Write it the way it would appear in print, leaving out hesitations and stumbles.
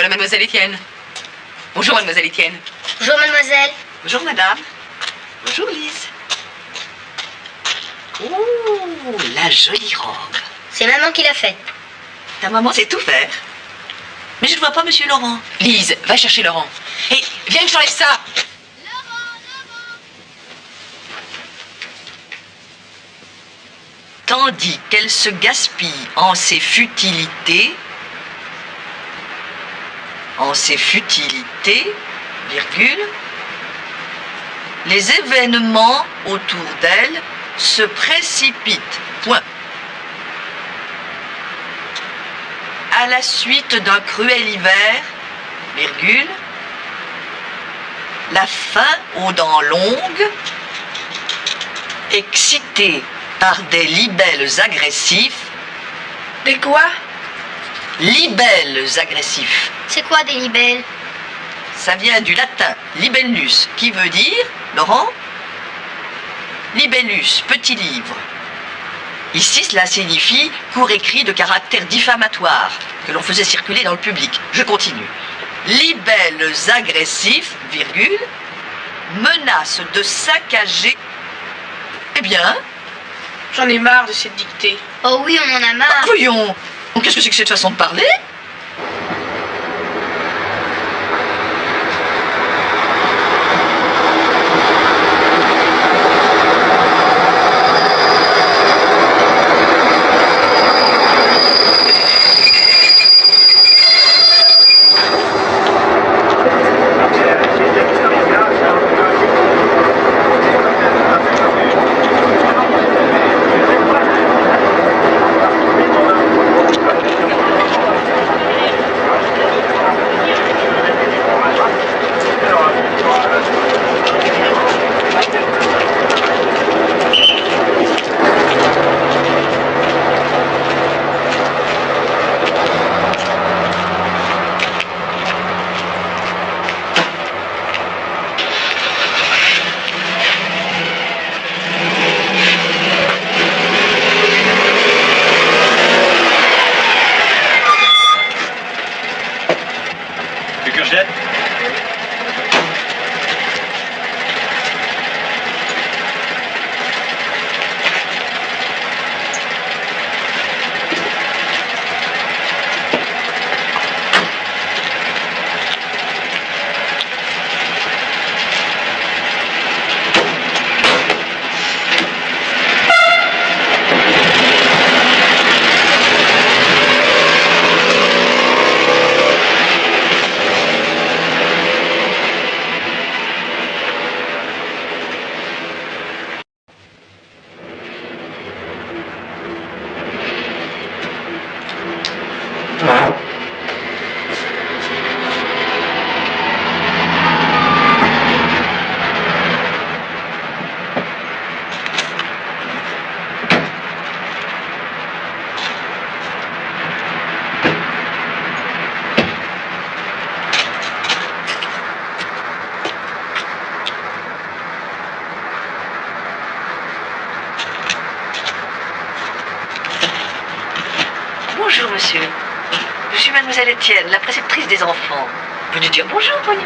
Voilà mademoiselle Étienne. Bonjour mademoiselle Étienne. Bonjour mademoiselle. Bonjour madame. Bonjour Lise. Oh, la jolie robe. C'est maman qui l'a faite. Ta maman sait tout faire. Mais je ne vois pas monsieur Laurent. Lise, va chercher Laurent. Hé, viens que je t'enlève ça. Tandis qu'elle se gaspille en ses futilités, virgule, les événements autour d'elle se précipitent, point. À la suite d'un cruel hiver, virgule, la faim aux dents longues, excitée par des libelles agressifs. Des quoi? Libelles agressifs. C'est quoi des libelles? Ça vient du latin libellus, qui veut dire, Laurent, libellus, petit livre. Ici, cela signifie court écrit de caractère diffamatoire que l'on faisait circuler dans le public. Je continue. Libelles agressifs, virgule, menacent de saccager. Eh bien, J'en ai marre de cette dictée. Oh oui, on en a marre. voyons. Qu'est-ce que c'est que cette façon de parler? Que je jette? Bonjour monsieur. Je suis mademoiselle Étienne, la préceptrice des enfants. Venez dire bonjour, voyons.